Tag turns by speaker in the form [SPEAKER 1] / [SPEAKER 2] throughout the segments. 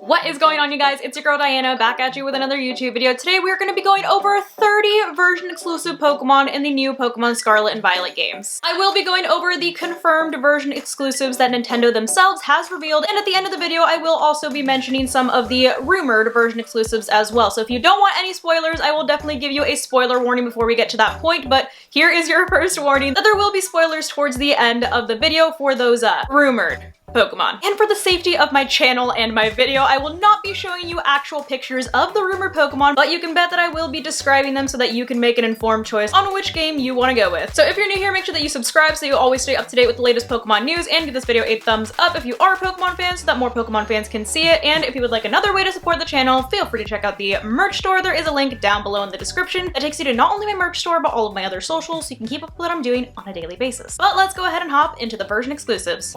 [SPEAKER 1] What is going on, you guys? It's your girl Diana back at you with another YouTube video. Today we are going to be going over 30 version exclusive Pokemon in the new Pokemon Scarlet and Violet games. I will be going over the confirmed version exclusives that Nintendo themselves has revealed, and at the end of the video I will also be mentioning some of the rumored version exclusives as well. So if you don't want any spoilers, I will definitely give you a spoiler warning before we get to that point, but here is your first warning that there will be spoilers towards the end of the video for those rumored Pokemon. And for the safety of my channel and my video, I will not be showing you actual pictures of the rumored Pokemon, but you can bet that I will be describing them so that you can make an informed choice on which game you want to go with. So if you're new here, make sure that you subscribe so you always stay up to date with the latest Pokemon news, and give this video a thumbs up if you are a Pokemon fan so that more Pokemon fans can see it. And if you would like another way to support the channel, feel free to check out the merch store. There is a link down below in the description that takes you to not only my merch store, but all of my other socials so you can keep up with what I'm doing on a daily basis. But let's go ahead and hop into the version exclusives.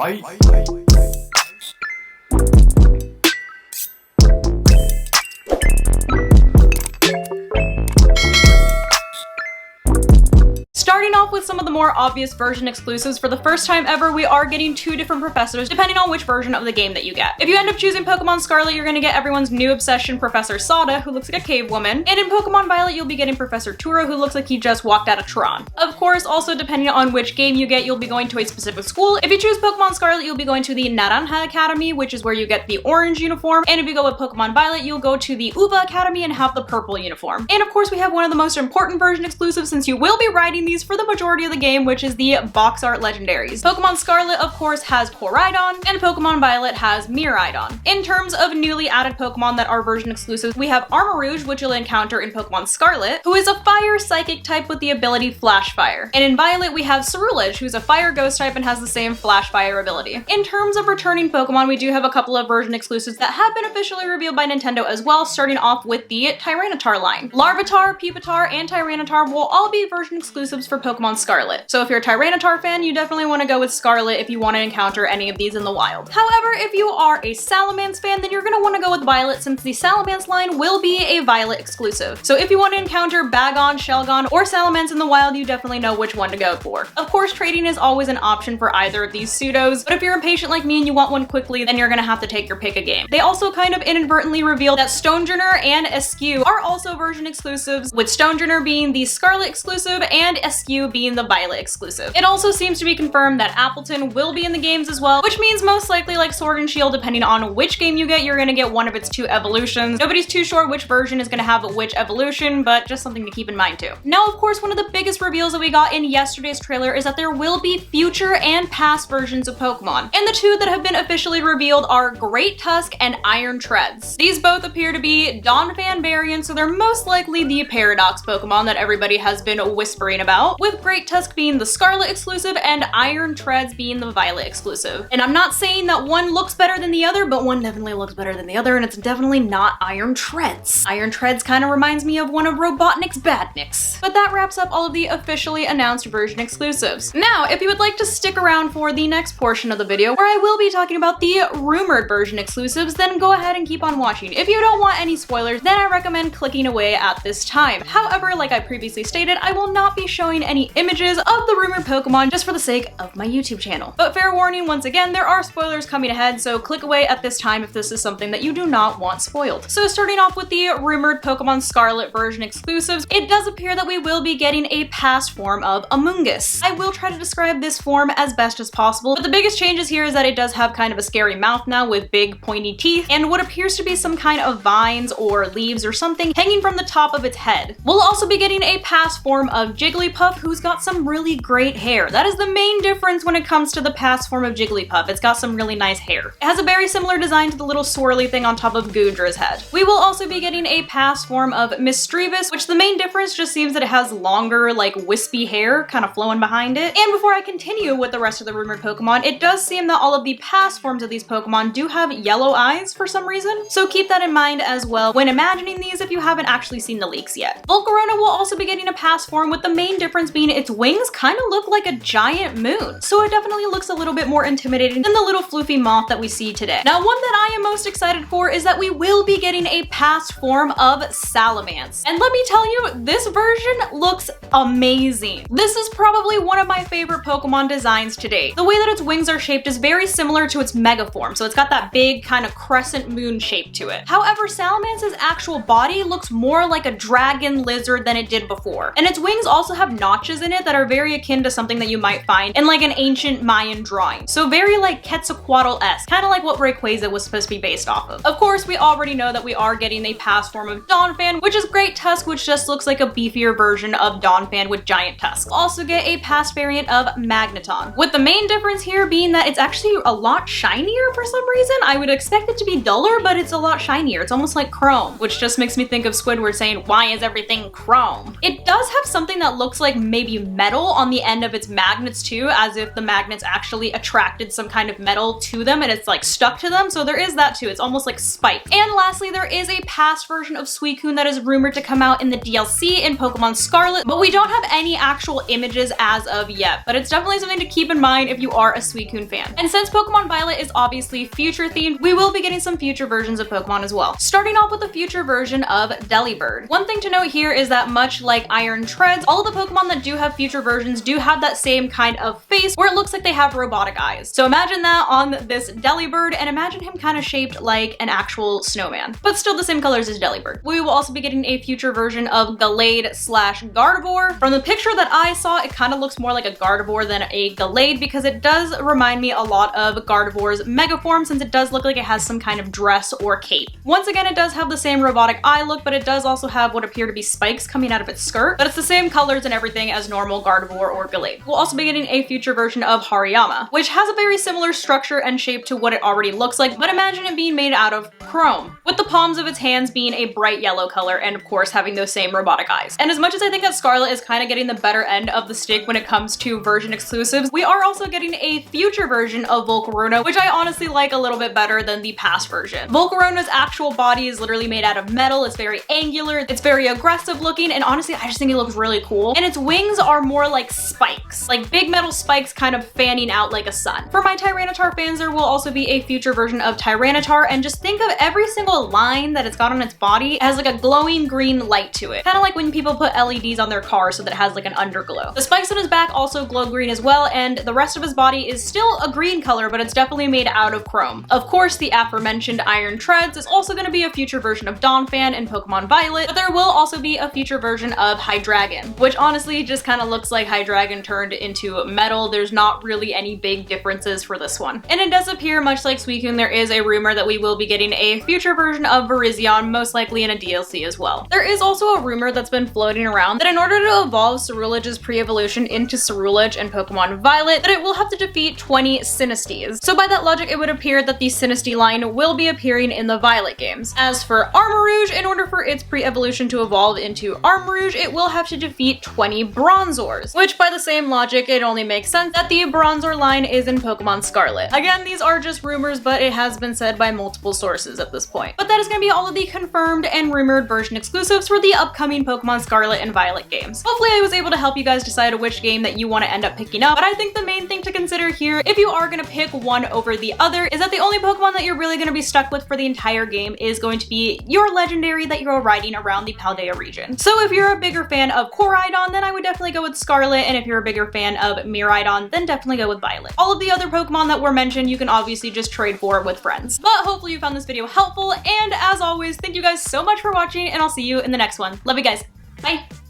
[SPEAKER 1] Starting off with some of the more obvious version exclusives, for the first time ever, we are getting two different professors depending on which version of the game that you get. If you end up choosing Pokemon Scarlet, you're gonna get everyone's new obsession, Professor Sada, who looks like a cave woman. And in Pokemon Violet, you'll be getting Professor Turo, who looks like he just walked out of Tron. Of course, also depending on which game you get, you'll be going to a specific school. If you choose Pokemon Scarlet, you'll be going to the Naranja Academy, which is where you get the orange uniform. And if you go with Pokemon Violet, you'll go to the Uva Academy and have the purple uniform. And of course, we have one of the most important version exclusives since you will be riding these for the majority of the game, which is the box art legendaries. Pokemon Scarlet, of course, has Koraidon, and Pokemon Violet has Miraidon. In terms of newly added Pokemon that are version exclusives, we have Armarouge, which you'll encounter in Pokemon Scarlet, who is a fire psychic type with the ability Flash Fire. And in Violet, we have Cerulege, who's a fire ghost type and has the same Flash Fire ability. In terms of returning Pokemon, we do have a couple of version exclusives that have been officially revealed by Nintendo as well, starting off with the Tyranitar line. Larvitar, Pupitar, and Tyranitar will all be version exclusives for Pokemon Scarlet. So if you're a Tyranitar fan, you definitely want to go with Scarlet if you want to encounter any of these in the wild. However, if you are a Salamence fan, then you're going to want to go with Violet, since the Salamence line will be a Violet exclusive. So if you want to encounter Bagon, Shelgon, or Salamence in the wild, you definitely know which one to go for. Of course, trading is always an option for either of these pseudos, but if you're impatient like me and you want one quickly, then you're going to have to take your pick a game. They also kind of inadvertently revealed that Stonjourner and Eskew are also version exclusives, with Stonjourner being the Scarlet exclusive and Eskew being the Violet exclusive. It also seems to be confirmed that Appleton will be in the games as well, which means most likely, like Sword and Shield, depending on which game you get, you're gonna get one of its two evolutions. Nobody's too sure which version is gonna have which evolution, but just something to keep in mind too. Now, of course, one of the biggest reveals that we got in yesterday's trailer is that there will be future and past versions of Pokemon. And the two that have been officially revealed are Great Tusk and Iron Treads. These both appear to be Donphan variants, so they're most likely the Paradox Pokemon that everybody has been whispering about, with Great Tusk being the Scarlet exclusive and Iron Treads being the Violet exclusive. And I'm not saying that one looks better than the other, but one definitely looks better than the other, and it's definitely not Iron Treads. Iron Treads kind of reminds me of one of Robotnik's Badniks. But that wraps up all of the officially announced version exclusives. Now, if you would like to stick around for the next portion of the video, where I will be talking about the rumored version exclusives, then go ahead and keep on watching. If you don't want any spoilers, then I recommend clicking away at this time. However, like I previously stated, I will not be showing any images of the rumored Pokemon just for the sake of my YouTube channel. But fair warning, once again, there are spoilers coming ahead, so click away at this time if this is something that you do not want spoiled. So starting off with the rumored Pokemon Scarlet version exclusives, it does appear that we will be getting a past form of Amoonguss. I will try to describe this form as best as possible, but the biggest changes here is that it does have kind of a scary mouth now with big pointy teeth and what appears to be some kind of vines or leaves or something hanging from the top of its head. We'll also be getting a past form of Jigglypuff, who's got some really great hair. That is the main difference when it comes to the past form of Jigglypuff. It's got some really nice hair. It has a very similar design to the little swirly thing on top of Goodra's head. We will also be getting a past form of Misdreavus, which the main difference just seems that it has longer, like wispy hair kind of flowing behind it. And before I continue with the rest of the rumored Pokemon, it does seem that all of the past forms of these Pokemon do have yellow eyes for some reason, so keep that in mind as well when imagining these if you haven't actually seen the leaks yet. Volcarona will also be getting a past form, with the main difference being its wings kind of look like a giant moon. So it definitely looks a little bit more intimidating than the little floofy moth that we see today. Now, one that I am most excited for is that we will be getting a past form of Salamence. And let me tell you, this version looks amazing. This is probably one of my favorite Pokemon designs to date. The way that its wings are shaped is very similar to its mega form, so it's got that big kind of crescent moon shape to it. However, Salamance's actual body looks more like a dragon lizard than it did before. And its wings also have notches in it that are very akin to something that you might find in like an ancient Mayan drawing. So very like Quetzalcoatl-esque, kind of like what Rayquaza was supposed to be based off of. Of course, we already know that we are getting a past form of Donphan, which is Great Tusk, which just looks like a beefier version of Donphan with giant tusks. We'll also get a past variant of Magneton, with the main difference here being that it's actually a lot shinier for some reason. I would expect it to be duller, but it's a lot shinier. It's almost like chrome, which just makes me think of Squidward saying, "Why is everything chrome?" It does have something that looks like maybe metal on the end of its magnets too, as if the magnets actually attracted some kind of metal to them and it's like stuck to them. So there is that too. It's almost like spikes. And lastly, there is a past version of Suicune that is rumored to come out in the DLC in Pokemon Scarlet, but we don't have any actual images as of yet. But it's definitely something to keep in mind if you are a Suicune fan. And since Pokemon Violet is obviously future themed, we will be getting some future versions of Pokemon as well. Starting off with a future version of Delibird. One thing to note here is that much like Iron Treads, all of the Pokemon that do have future versions do have that same kind of face where it looks like they have robotic eyes. So imagine that on this Delibird, and imagine him kind of shaped like an actual snowman, but still the same colors as Delibird. We will also be getting a future version of Gallade slash Gardevoir. From the picture that I saw, it kind of looks more like a Gardevoir than a Gallade because it does remind me a lot of Gardevoir's mega form, since it does look like it has some kind of dress or cape. Once again, it does have the same robotic eye look, but it does also have what appear to be spikes coming out of its skirt, but it's the same colors and everything as normal Gardevoir or Gallade. We'll also be getting a future version of Hariyama, which has a very similar structure and shape to what it already looks like, but imagine it being made out of chrome, with the palms of its hands being a bright yellow color and of course having those same robotic eyes. And as much as I think that Scarlet is kind of getting the better end of the stick when it comes to version exclusives, we are also getting a future version of Volcarona, which I honestly like a little bit better than the past version. Volcarona's actual body is literally made out of metal, it's very angular, it's very aggressive looking, and honestly I just think it looks really cool. And its wings are more like spikes, like big metal spikes kind of fanning out like a sun. For my Tyranitar fans, there will also be a future version of Tyranitar, and just think of every single line that it's got on its body as like a glowing green light to it. Kind of like when people put LEDs on their car so that it has like an underglow. The spikes on his back also glow green as well, and the rest of his body is still a green color, but it's definitely made out of chrome. Of course, the aforementioned Iron Treads is also going to be a future version of Donphan in Pokemon Violet, but there will also be a future version of Hydreigon, which honestly just kind of looks like Hydreigon turned into metal. There's not really any big differences for this one. And it does appear, much like Suicune, there is a rumor that we will be getting a future version of Virizion, most likely in a DLC as well. There is also a rumor that's been floating around that in order to evolve Cerulege's pre-evolution into Cerulege in Pokemon Violet, that it will have to defeat 20 Sinistes. So by that logic, it would appear that the Sinistee line will be appearing in the Violet games. As for Armarouge, in order for its pre-evolution to evolve into Armarouge, it will have to defeat 20 Bronzors, which by the same logic, it only makes sense that the Bronzor line is in Pokemon Scarlet. Again, these are just rumors, but it has been said by multiple sources at this point. But that is going to be all of the confirmed and rumored version exclusives for the upcoming Pokemon Scarlet and Violet games. Hopefully I was able to help you guys decide which game that you want to end up picking up, but I think the main thing to consider here, if you are going to pick one over the other, is that the only Pokemon that you're really going to be stuck with for the entire game is going to be your legendary that you're riding around the Paldea region. So if you're a bigger fan of Koraidon, then I would definitely go with Scarlet, and if you're a bigger fan of Miraidon, then definitely go with Violet. All of the other Pokemon that were mentioned, you can obviously just trade for with friends. But hopefully you found this video helpful, and as always, thank you guys so much for watching, and I'll see you in the next one. Love you guys. Bye!